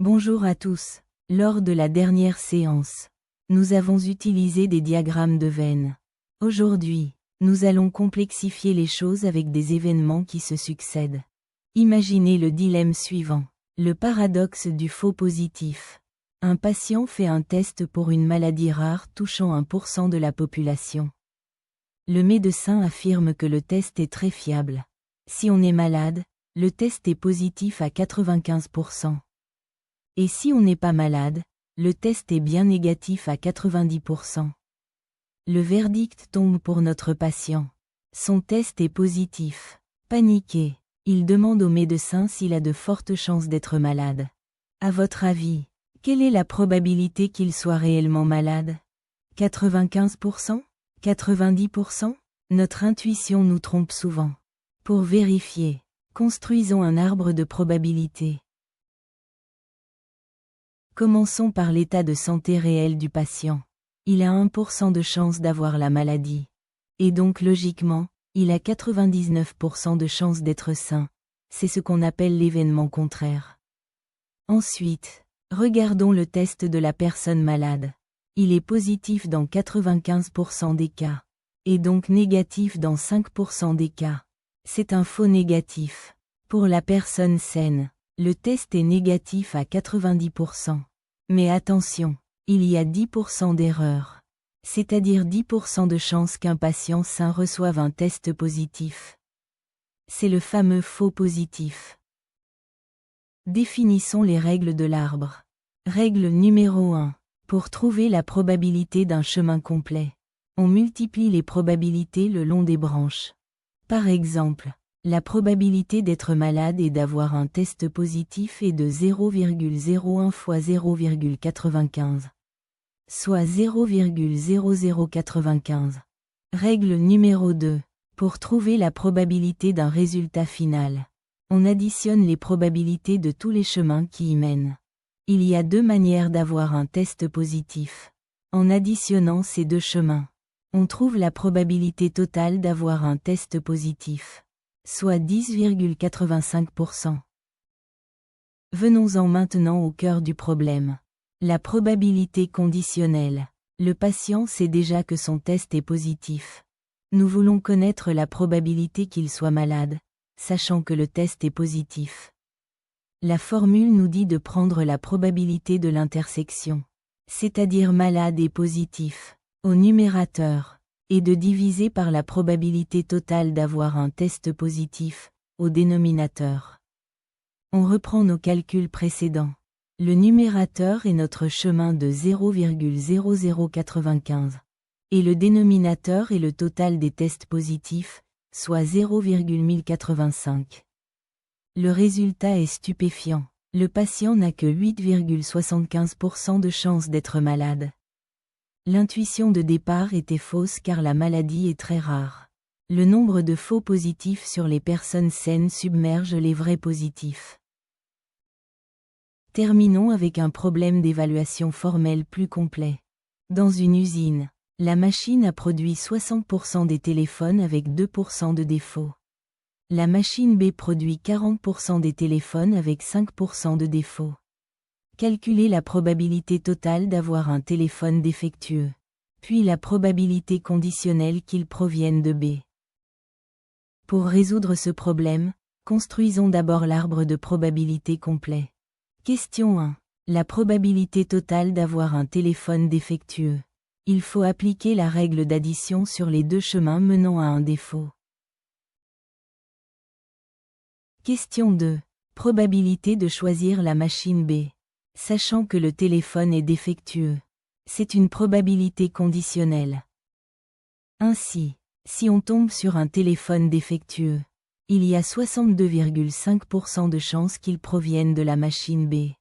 Bonjour à tous. Lors de la dernière séance, nous avons utilisé des diagrammes de Venn. Aujourd'hui, nous allons complexifier les choses avec des événements qui se succèdent. Imaginez le dilemme suivant. Le paradoxe du faux positif. Un patient fait un test pour une maladie rare touchant 1% de la population. Le médecin affirme que le test est très fiable. Si on est malade, le test est positif à 95%. Et si on n'est pas malade, le test est bien négatif à 90%. Le verdict tombe pour notre patient. Son test est positif. Paniqué, il demande au médecin s'il a de fortes chances d'être malade. À votre avis, quelle est la probabilité qu'il soit réellement malade? 95%? 90%? Notre intuition nous trompe souvent. Pour vérifier, construisons un arbre de probabilité. Commençons par l'état de santé réel du patient. Il a 1% de chance d'avoir la maladie. Et donc logiquement, il a 99% de chance d'être sain. C'est ce qu'on appelle l'événement contraire. Ensuite, regardons le test de la personne malade. Il est positif dans 95% des cas. Et donc négatif dans 5% des cas. C'est un faux négatif. Pour la personne saine, le test est négatif à 90%. Mais attention, il y a 10% d'erreur. C'est-à-dire 10% de chance qu'un patient sain reçoive un test positif. C'est le fameux faux positif. Définissons les règles de l'arbre. Règle numéro 1. Pour trouver la probabilité d'un chemin complet, on multiplie les probabilités le long des branches. Par exemple, la probabilité d'être malade et d'avoir un test positif est de 0,01 fois 0,95. Soit 0,0095. Règle numéro 2. Pour trouver la probabilité d'un résultat final, on additionne les probabilités de tous les chemins qui y mènent. Il y a deux manières d'avoir un test positif. En additionnant ces deux chemins, on trouve la probabilité totale d'avoir un test positif, soit 10,85%. Venons-en maintenant au cœur du problème. La probabilité conditionnelle. Le patient sait déjà que son test est positif. Nous voulons connaître la probabilité qu'il soit malade, sachant que le test est positif. La formule nous dit de prendre la probabilité de l'intersection, c'est-à-dire malade et positif, au numérateur, et de diviser par la probabilité totale d'avoir un test positif, au dénominateur. On reprend nos calculs précédents. Le numérateur est notre chemin de 0,0095. Et le dénominateur est le total des tests positifs, soit 0,1085. Le résultat est stupéfiant. Le patient n'a que 8,75% de chance d'être malade. L'intuition de départ était fausse car la maladie est très rare. Le nombre de faux positifs sur les personnes saines submerge les vrais positifs. Terminons avec un problème d'évaluation formelle plus complet. Dans une usine, la machine a produit 60% des téléphones avec 2% de défauts. La machine B produit 40% des téléphones avec 5% de défauts. Calculez la probabilité totale d'avoir un téléphone défectueux, puis la probabilité conditionnelle qu'il provienne de B. Pour résoudre ce problème, construisons d'abord l'arbre de probabilité complet. Question 1. La probabilité totale d'avoir un téléphone défectueux. Il faut appliquer la règle d'addition sur les deux chemins menant à un défaut. Question 2. Probabilité de choisir la machine B. Sachant que le téléphone est défectueux. C'est une probabilité conditionnelle. Ainsi, si on tombe sur un téléphone défectueux, il y a 62,5% de chances qu'il provienne de la machine B.